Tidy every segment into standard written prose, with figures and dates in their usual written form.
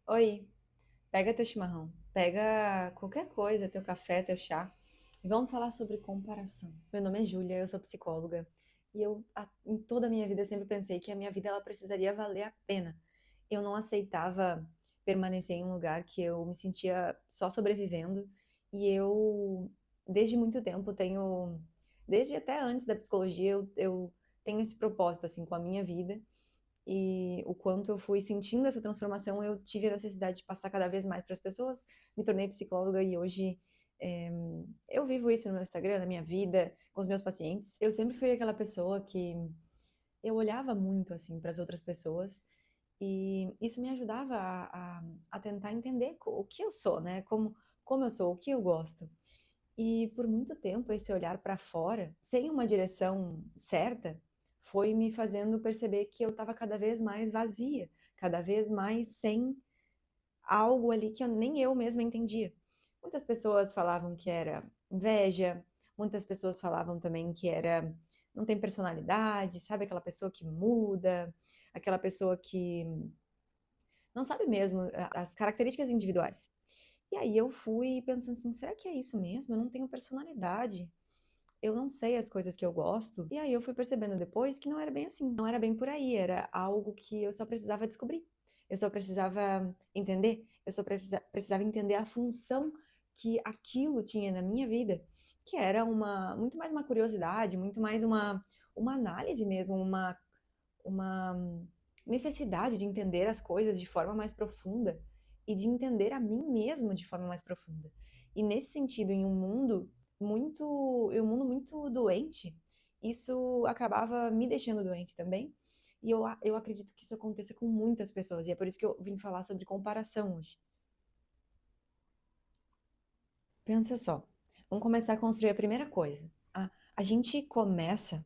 Oi, pega teu chimarrão, pega qualquer coisa, teu café, teu chá, e vamos falar sobre comparação. Meu nome é Júlia, eu sou psicóloga, e em toda a minha vida, sempre pensei que a minha vida ela precisaria valer a pena. Eu não aceitava permanecer em um lugar que eu me sentia só sobrevivendo, e desde muito tempo, desde até antes da psicologia, eu tenho esse propósito, assim, com a minha vida, e o quanto eu fui sentindo essa transformação, eu tive a necessidade de passar cada vez mais para as pessoas. Me tornei psicóloga e hoje é, eu vivo isso no meu Instagram, na minha vida, com os meus pacientes. Eu sempre fui aquela pessoa que eu olhava muito assim para as outras pessoas e isso me ajudava a tentar entender o que eu sou, né? Como eu sou, o que eu gosto. E por muito tempo, esse olhar para fora, sem uma direção certa, foi me fazendo perceber que eu estava cada vez mais vazia, cada vez mais sem algo ali que nem eu mesma entendia. Muitas pessoas falavam que era inveja, muitas pessoas falavam também que era não tem personalidade, sabe aquela pessoa que muda, aquela pessoa que não sabe mesmo as características individuais. E aí eu fui pensando assim, será que é isso mesmo? Eu não tenho personalidade. Eu não sei as coisas que eu gosto. E aí eu fui percebendo depois que não era bem assim, não era bem por aí, era algo que eu só precisava descobrir. Eu só precisava entender, precisava entender a função que aquilo tinha na minha vida, que era muito mais uma curiosidade, muito mais uma análise mesmo, uma necessidade de entender as coisas de forma mais profunda e de entender a mim mesmo de forma mais profunda. E nesse sentido, em um mundo muito doente, isso acabava me deixando doente também. E eu acredito que isso aconteça com muitas pessoas. E é por isso que eu vim falar sobre comparação hoje. Pensa só. Vamos começar a construir a primeira coisa. A gente começa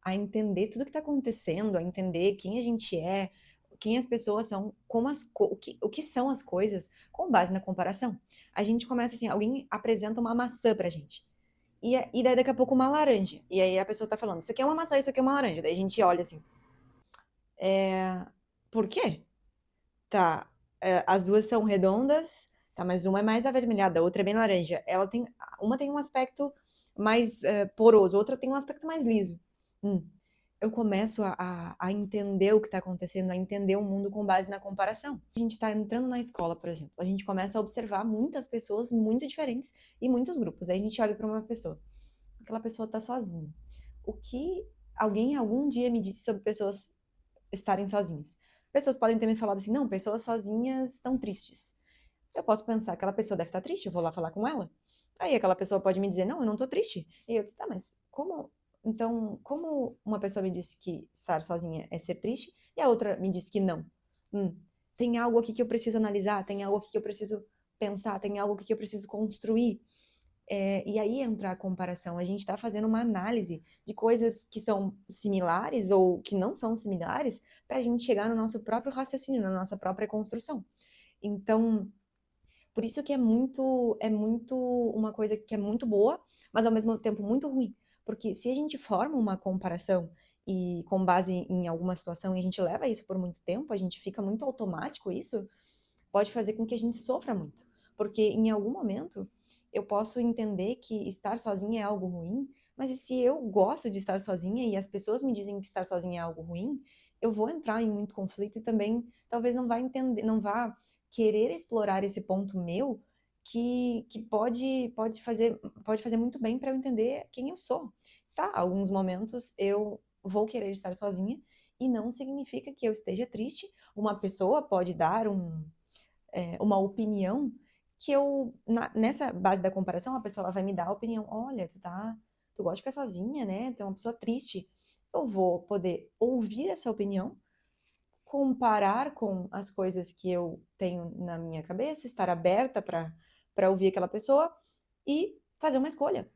a entender tudo que está acontecendo, a entender quem a gente é, quem as pessoas são, o que são as coisas, com base na comparação. A gente começa assim, alguém apresenta uma maçã pra gente. E daí daqui a pouco uma laranja. E aí a pessoa tá falando, isso aqui é uma maçã, isso aqui é uma laranja. Daí a gente olha assim, por quê? Tá, as duas são redondas, tá, mas uma é mais avermelhada, a outra é bem laranja. Uma tem um aspecto mais poroso, outra tem um aspecto mais liso. Hum. Eu começo a entender o que está acontecendo, a entender o mundo com base na comparação. A gente está entrando na escola, por exemplo, a gente começa a observar muitas pessoas muito diferentes e muitos grupos. Aí a gente olha para uma pessoa, aquela pessoa está sozinha. O que alguém algum dia me disse sobre pessoas estarem sozinhas? Pessoas podem ter me falado assim, não, pessoas sozinhas estão tristes. Eu posso pensar, aquela pessoa deve estar triste, eu vou lá falar com ela. Aí aquela pessoa pode me dizer, não, eu não tô triste. E eu disse, tá, mas como. Então, como uma pessoa me disse que estar sozinha é ser triste e a outra me disse que não? Hum, tem algo aqui que eu preciso analisar, tem algo aqui que eu preciso pensar, tem algo aqui que eu preciso construir. E aí entra a comparação. A gente está fazendo uma análise de coisas que são similares ou que não são similares para a gente chegar no nosso próprio raciocínio, na nossa própria construção. Então, por isso que é muito uma coisa que é muito boa, mas ao mesmo tempo muito ruim. Porque se a gente forma uma comparação e com base em alguma situação e a gente leva isso por muito tempo, a gente fica muito automático isso, pode fazer com que a gente sofra muito. Porque em algum momento eu posso entender que estar sozinha é algo ruim, mas e se eu gosto de estar sozinha e as pessoas me dizem que estar sozinha é algo ruim, eu vou entrar em muito conflito e também talvez não vá entender, não vá querer explorar esse ponto meu que pode fazer muito bem para eu entender quem eu sou. Tá, alguns momentos eu vou querer estar sozinha e não significa que eu esteja triste. Uma pessoa pode dar uma opinião que nessa base da comparação, a pessoa ela vai me dar a opinião, olha, tu gosta de ficar sozinha, né? Tu é uma pessoa triste. Eu vou poder ouvir essa opinião, comparar com as coisas que eu tenho na minha cabeça, estar aberta para ouvir aquela pessoa e fazer uma escolha.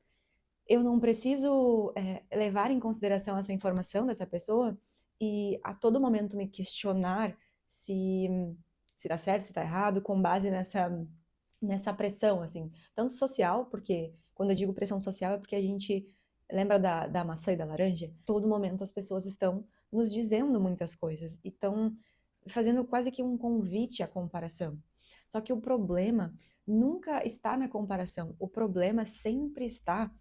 Eu não preciso levar em consideração essa informação dessa pessoa e a todo momento me questionar se se tá certo, se tá errado, com base nessa pressão, assim, tanto social, porque quando eu digo pressão social é porque a gente lembra da maçã e da laranja? Todo momento as pessoas estão nos dizendo muitas coisas e estão fazendo quase que um convite à comparação. Só que o problema nunca está na comparação, o problema sempre está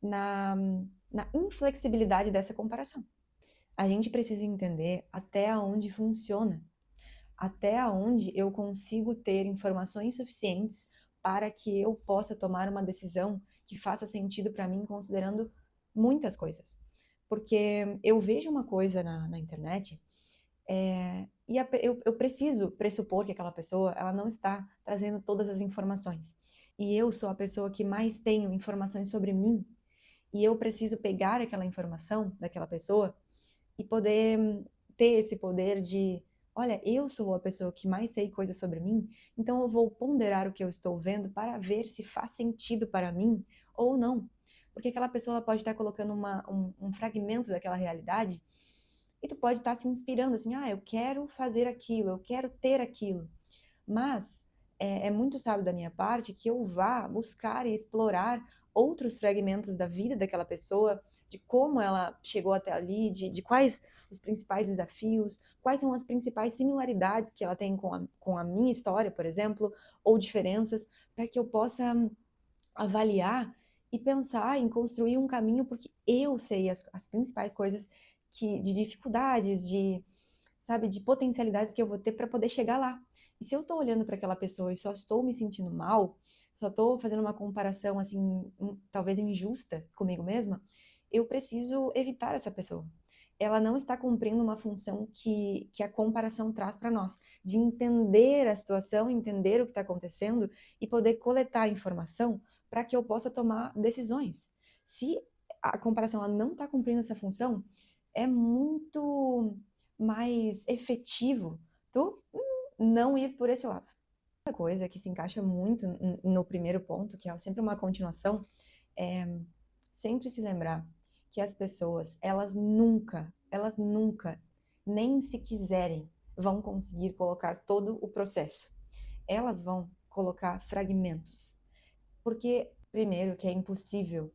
na, na inflexibilidade dessa comparação. A gente precisa entender até onde funciona, até onde eu consigo ter informações suficientes para que eu possa tomar uma decisão que faça sentido para mim, considerando muitas coisas. Porque eu vejo uma coisa na internet eu preciso pressupor que aquela pessoa ela não está trazendo todas as informações. E eu sou a pessoa que mais tenho informações sobre mim. E eu preciso pegar aquela informação daquela pessoa e poder ter esse poder de, olha, eu sou a pessoa que mais sei coisas sobre mim, então eu vou ponderar o que eu estou vendo para ver se faz sentido para mim ou não. Porque aquela pessoa ela pode estar colocando um fragmento daquela realidade e tu pode estar se inspirando assim, eu quero fazer aquilo, eu quero ter aquilo. Mas é muito sábio da minha parte que eu vá buscar e explorar outros fragmentos da vida daquela pessoa, de como ela chegou até ali, de quais os principais desafios, quais são as principais similaridades que ela tem com a minha história, por exemplo, ou diferenças, para que eu possa avaliar e pensar em construir um caminho, porque eu sei as principais coisas de dificuldades, sabe, de potencialidades que eu vou ter para poder chegar lá. E se eu estou olhando para aquela pessoa e só estou me sentindo mal, só estou fazendo uma comparação assim, talvez injusta comigo mesma, eu preciso evitar essa pessoa. Ela não está cumprindo uma função que a comparação traz para nós, de entender a situação, entender o que está acontecendo e poder coletar a informação para que eu possa tomar decisões. Se a comparação ela não está cumprindo essa função, é muito mais efetivo tu não ir por esse lado. Outra coisa que se encaixa muito no primeiro ponto, que é sempre uma continuação, é sempre se lembrar que as pessoas, elas nunca, nem se quiserem, vão conseguir colocar todo o processo. Elas vão colocar fragmentos. Porque, primeiro, que é impossível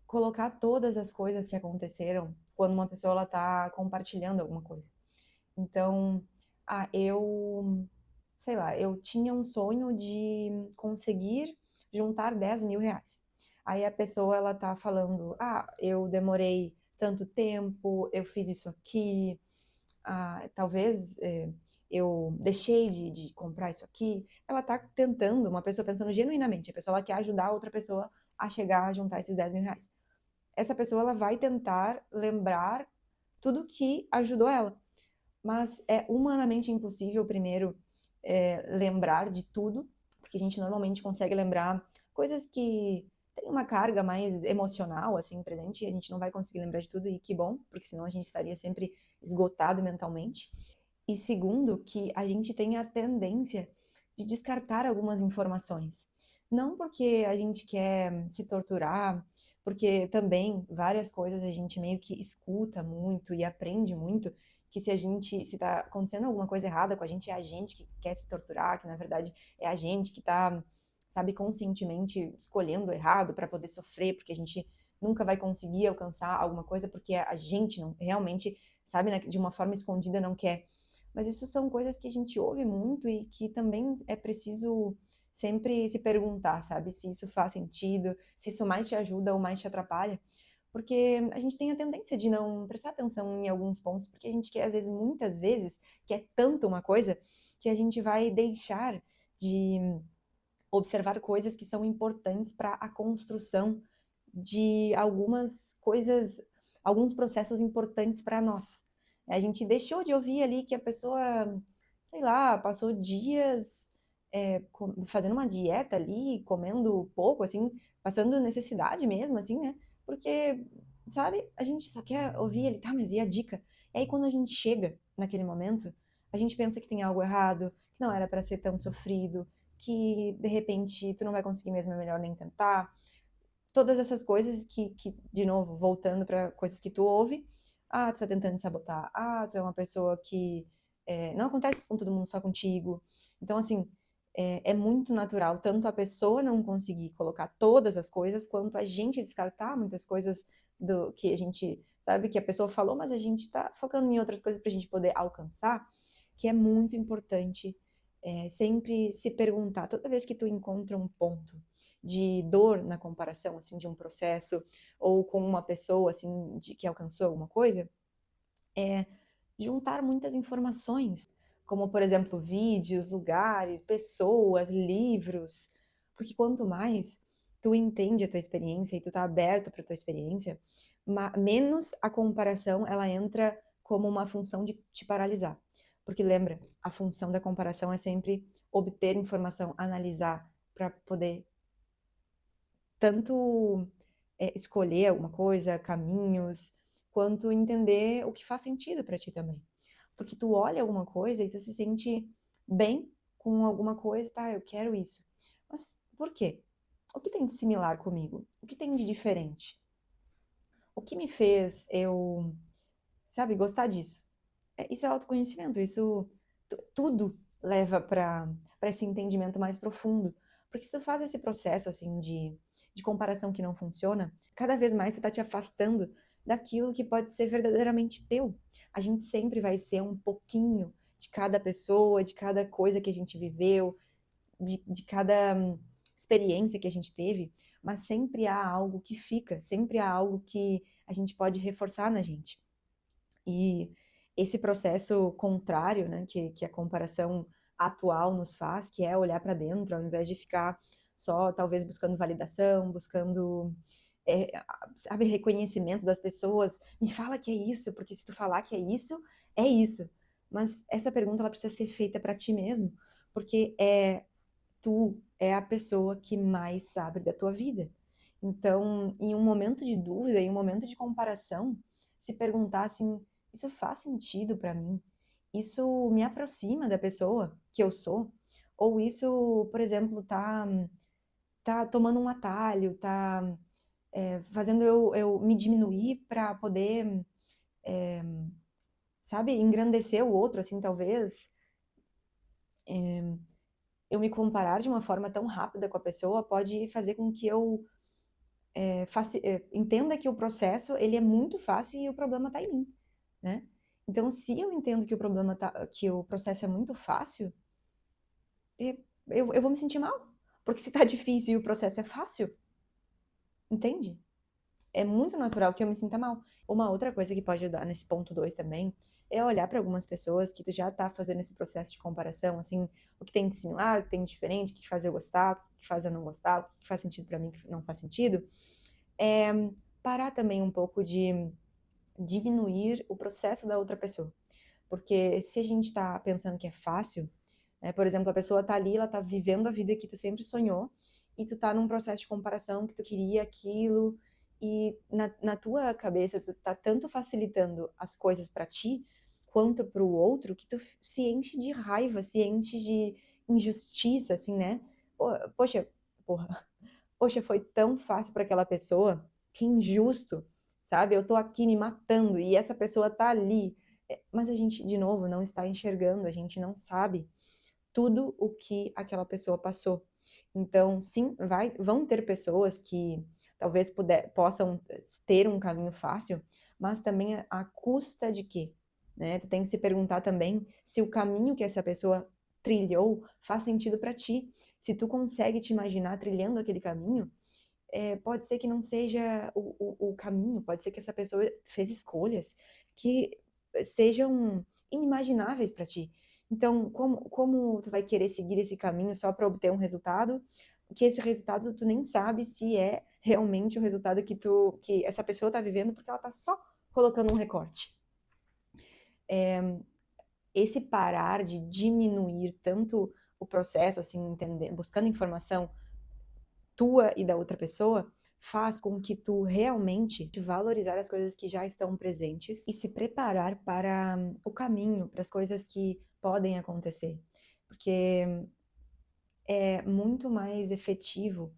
colocar todas as coisas que aconteceram quando uma pessoa está compartilhando alguma coisa. Então, sei lá, eu tinha um sonho de conseguir juntar 10 mil reais. Aí a pessoa, ela tá falando, eu demorei tanto tempo, eu fiz isso aqui, talvez eu deixei de comprar isso aqui. Ela tá tentando, uma pessoa pensando genuinamente, a pessoa ela quer ajudar a outra pessoa a chegar a juntar esses 10 mil reais. Essa pessoa, ela vai tentar lembrar tudo que ajudou ela. Mas é humanamente impossível, primeiro, lembrar de tudo, porque a gente normalmente consegue lembrar coisas que têm uma carga mais emocional, assim, presente, e a gente não vai conseguir lembrar de tudo, e que bom, porque senão a gente estaria sempre esgotado mentalmente. E segundo, que a gente tem a tendência de descartar algumas informações. Não porque a gente quer se torturar, porque também várias coisas a gente meio que escuta muito e aprende muito, que se tá acontecendo alguma coisa errada com a gente, é a gente que quer se torturar, que na verdade é a gente que tá, sabe, conscientemente escolhendo errado para poder sofrer, porque a gente nunca vai conseguir alcançar alguma coisa porque a gente não realmente, sabe, né, de uma forma escondida não quer. Mas isso são coisas que a gente ouve muito e que também é preciso sempre se perguntar, sabe, se isso faz sentido, se isso mais te ajuda ou mais te atrapalha. Porque a gente tem a tendência de não prestar atenção em alguns pontos, porque a gente quer, às vezes, muitas vezes, quer tanto uma coisa, que a gente vai deixar de observar coisas que são importantes para a construção de algumas coisas, alguns processos importantes para nós. A gente deixou de ouvir ali que a pessoa, sei lá, passou dias fazendo uma dieta ali, comendo pouco, assim, passando necessidade mesmo, assim, né? Porque, sabe, a gente só quer ouvir ele, tá, mas e a dica? E aí quando a gente chega naquele momento, a gente pensa que tem algo errado, que não era para ser tão sofrido, que de repente tu não vai conseguir mesmo, é melhor nem tentar. Todas essas coisas que de novo, voltando para coisas que tu ouve, tu tá tentando sabotar, tu é uma pessoa que não acontece com todo mundo, só contigo. Então, assim, é muito natural tanto a pessoa não conseguir colocar todas as coisas, quanto a gente descartar muitas coisas do que a gente sabe que a pessoa falou, mas a gente tá focando em outras coisas pra gente poder alcançar. que é muito importante sempre se perguntar, toda vez que tu encontra um ponto de dor na comparação, assim, de um processo, ou com uma pessoa, assim, que alcançou alguma coisa, é juntar muitas informações, como, por exemplo, vídeos, lugares, pessoas, livros, porque quanto mais tu entende a tua experiência e tu tá aberto para tua experiência, menos a comparação ela entra como uma função de te paralisar. Porque lembra, a função da comparação é sempre obter informação, analisar para poder tanto escolher alguma coisa, caminhos, quanto entender o que faz sentido para ti também. Porque tu olha alguma coisa e tu se sente bem com alguma coisa, tá, eu quero isso. Mas por quê? O que tem de similar comigo? O que tem de diferente? O que me fez eu, sabe, gostar disso? Isso é autoconhecimento, isso tudo leva para esse entendimento mais profundo. Porque se tu faz esse processo assim de comparação que não funciona, cada vez mais tu tá te afastando daquilo que pode ser verdadeiramente teu. A gente sempre vai ser um pouquinho de cada pessoa, de cada coisa que a gente viveu, de cada experiência que a gente teve, mas sempre há algo que fica, sempre há algo que a gente pode reforçar na gente. E esse processo contrário, né, que a comparação atual nos faz, que é olhar para dentro, ao invés de ficar só, talvez, buscando validação, buscando, sabe, reconhecimento das pessoas. Me fala que é isso, porque se tu falar que é isso. Mas essa pergunta, ela precisa ser feita para ti mesmo, porque tu é a pessoa que mais sabe da tua vida. Então, em um momento de dúvida, em um momento de comparação, se perguntar assim, isso faz sentido para mim? Isso me aproxima da pessoa que eu sou? Ou isso, por exemplo, tá tomando um atalho, tá fazendo eu me diminuir para poder, sabe, engrandecer o outro, assim, talvez eu me comparar de uma forma tão rápida com a pessoa pode fazer com que eu entenda que o processo ele é muito fácil e o problema está em mim, né? Então, se eu entendo que que o processo é muito fácil, eu vou me sentir mal, porque se tá difícil e o processo é fácil, entende? É muito natural que eu me sinta mal. Uma outra coisa que pode ajudar nesse ponto 2 também é olhar para algumas pessoas que tu já tá fazendo esse processo de comparação, assim, o que tem de similar, o que tem de diferente, o que faz eu gostar, o que faz eu não gostar, o que faz sentido para mim, o que não faz sentido. É parar também um pouco de diminuir o processo da outra pessoa. Porque se a gente está pensando que é fácil, né, por exemplo, a pessoa está ali, ela está vivendo a vida que tu sempre sonhou, e tu está num processo de comparação que tu queria aquilo, e na tua cabeça tu tá tanto facilitando as coisas para ti, quanto para o outro, que tu se enche de raiva, se enche de injustiça, assim, né? Poxa, porra, poxa, foi tão fácil para aquela pessoa, que injusto, sabe? Eu tô aqui me matando e essa pessoa tá ali. Mas a gente, de novo, não está enxergando, a gente não sabe tudo o que aquela pessoa passou. Então, sim, vão ter pessoas que talvez possam ter um caminho fácil, mas também a custa de quê? Né? Tu tem que se perguntar também se o caminho que essa pessoa trilhou faz sentido para ti. Se tu consegue te imaginar trilhando aquele caminho, pode ser que não seja o caminho, pode ser que essa pessoa fez escolhas que sejam inimagináveis para ti. Então, como tu vai querer seguir esse caminho só para obter um resultado, que esse resultado tu nem sabe se é realmente o resultado que essa pessoa está vivendo, porque ela está só colocando um recorte. Esse parar de diminuir tanto o processo, assim, entender, buscando informação tua e da outra pessoa, faz com que tu realmente valorizar as coisas que já estão presentes e se preparar para o caminho, para as coisas que podem acontecer. Porque é muito mais efetivo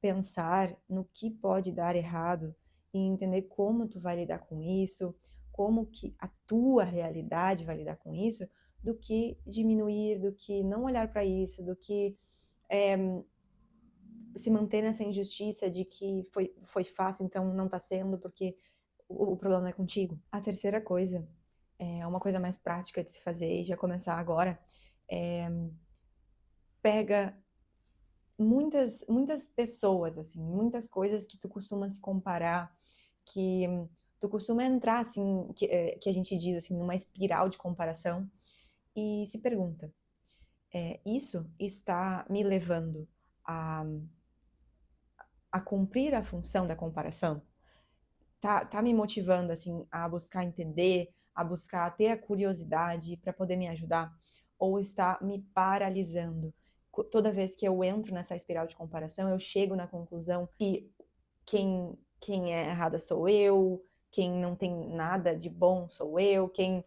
pensar no que pode dar errado e entender como tu vai lidar com isso, como que a tua realidade vai lidar com isso, do que diminuir, do que não olhar para isso, do que é, se manter nessa injustiça de que foi fácil, então não tá sendo, porque o problema é contigo. A terceira coisa uma coisa mais prática de se fazer e já começar agora, é, pega muitas pessoas, assim, muitas coisas que tu costuma se comparar, que tu costuma entrar, assim, que a gente diz, assim, numa espiral de comparação, e se pergunta, isso está me levando a, a cumprir a função da comparação? Tá me motivando, assim, a buscar entender, a buscar ter a curiosidade para poder me ajudar? Ou está me paralisando? Toda vez que eu entro nessa espiral de comparação, eu chego na conclusão que quem é errada sou eu, quem não tem nada de bom sou eu, quem,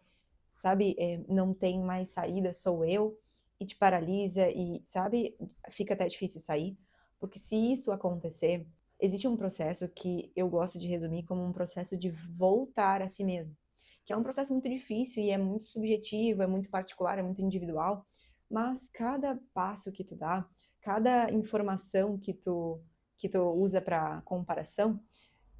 sabe, não tem mais saída sou eu, e te paralisa e, sabe, fica até difícil sair, porque se isso acontecer, existe um processo que eu gosto de resumir como um processo de voltar a si mesmo, que é um processo muito difícil e é muito subjetivo, é muito particular, é muito individual, mas cada passo que tu dá, cada informação que tu usa para comparação,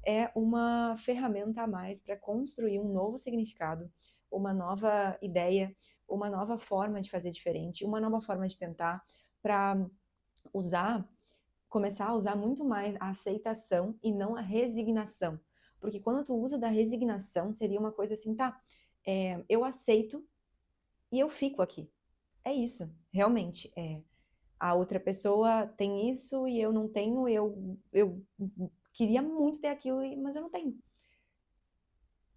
é uma ferramenta a mais para construir um novo significado, uma nova ideia, uma nova forma de fazer diferente, uma nova forma de tentar, para usar, começar a usar muito mais a aceitação e não a resignação. Porque quando tu usa da resignação, seria uma coisa assim, tá, eu aceito e eu fico aqui. É isso, realmente. A outra pessoa tem isso e eu não tenho, eu queria muito ter aquilo, mas eu não tenho.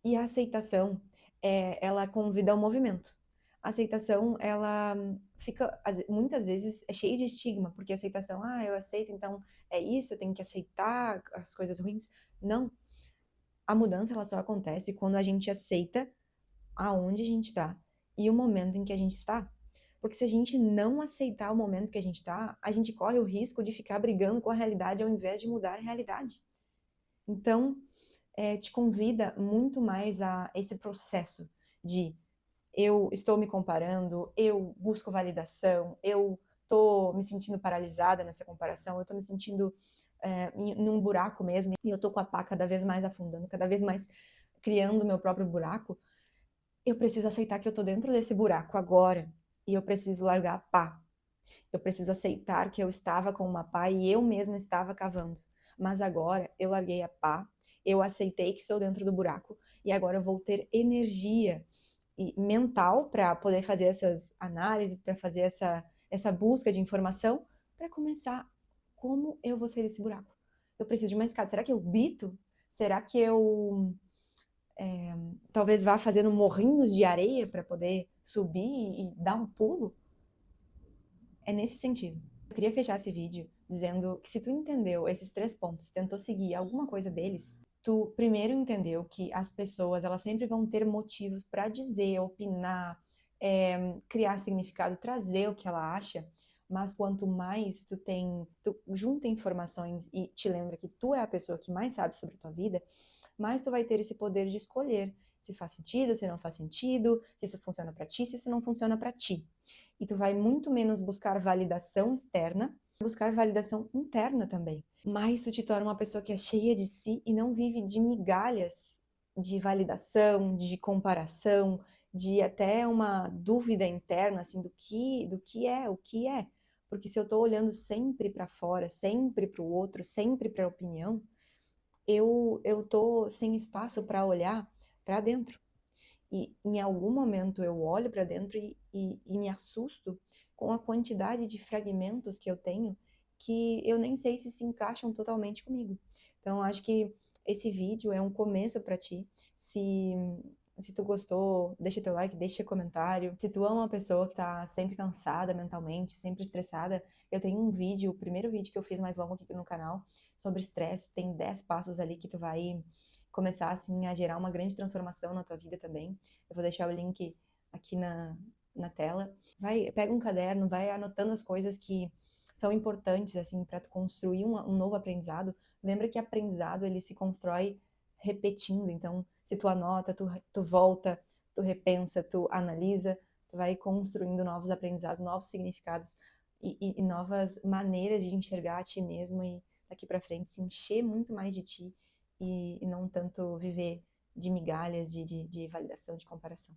E a aceitação, ela convida ao movimento. A aceitação, ela fica, muitas vezes, é cheia de estigma, porque a aceitação, eu aceito, então é isso, eu tenho que aceitar as coisas ruins. Não. A mudança, ela só acontece quando a gente aceita aonde a gente está e o momento em que a gente está. Porque se a gente não aceitar o momento que a gente está, a gente corre o risco de ficar brigando com a realidade ao invés de mudar a realidade. Então, te convida muito mais a esse processo de eu estou me comparando, eu busco validação, eu estou me sentindo paralisada nessa comparação, eu estou me sentindo num buraco mesmo, e eu estou com a pá cada vez mais afundando, cada vez mais criando o meu próprio buraco. Eu preciso aceitar que eu estou dentro desse buraco agora, e eu preciso largar a pá. Eu preciso aceitar que eu estava com uma pá e eu mesma estava cavando. Mas agora eu larguei a pá, eu aceitei que estou dentro do buraco e agora eu vou ter energia e mental para poder fazer essas análises, para fazer essa busca de informação, para começar como eu vou sair desse buraco. Eu preciso de uma escada. Será que eu bito? Será que eu talvez vá fazendo morrinhos de areia para poder subir e dar um pulo? É nesse sentido. Eu queria fechar esse vídeo dizendo que se tu entendeu esses 3 pontos, tentou seguir alguma coisa deles, tu primeiro entendeu que as pessoas, elas sempre vão ter motivos para dizer, opinar, criar significado, trazer o que ela acha, mas quanto mais tu junta informações e te lembra que tu é a pessoa que mais sabe sobre a tua vida, mais tu vai ter esse poder de escolher se faz sentido, se não faz sentido, se isso funciona para ti, se isso não funciona para ti. E tu vai muito menos buscar validação externa, buscar validação interna também. Mas tu te torna uma pessoa que é cheia de si e não vive de migalhas de validação, de comparação, de até uma dúvida interna assim do que é, o que é. Porque se eu estou olhando sempre para fora, sempre para o outro, sempre para a opinião, eu tô sem espaço para olhar para dentro. E em algum momento eu olho para dentro e me assusto com a quantidade de fragmentos que eu tenho que eu nem sei se encaixam totalmente comigo. Então, acho que esse vídeo é um começo para ti. Se, se tu gostou, deixa teu like, deixa comentário. Se tu é uma pessoa que tá sempre cansada mentalmente, sempre estressada, eu tenho um vídeo, o primeiro vídeo que eu fiz mais longo aqui no canal, sobre estresse. Tem 10 passos ali que tu vai começar assim a gerar uma grande transformação na tua vida também. Eu vou deixar o link aqui na tela. Pega um caderno, vai anotando as coisas que são importantes assim para tu construir um novo aprendizado. Lembra que aprendizado ele se constrói repetindo. Então, se tu anota, tu volta, tu repensa, tu analisa, tu vai construindo novos aprendizados, novos significados e novas maneiras de enxergar a ti mesmo e daqui para frente se encher muito mais de ti e não tanto viver de migalhas de validação, de comparação.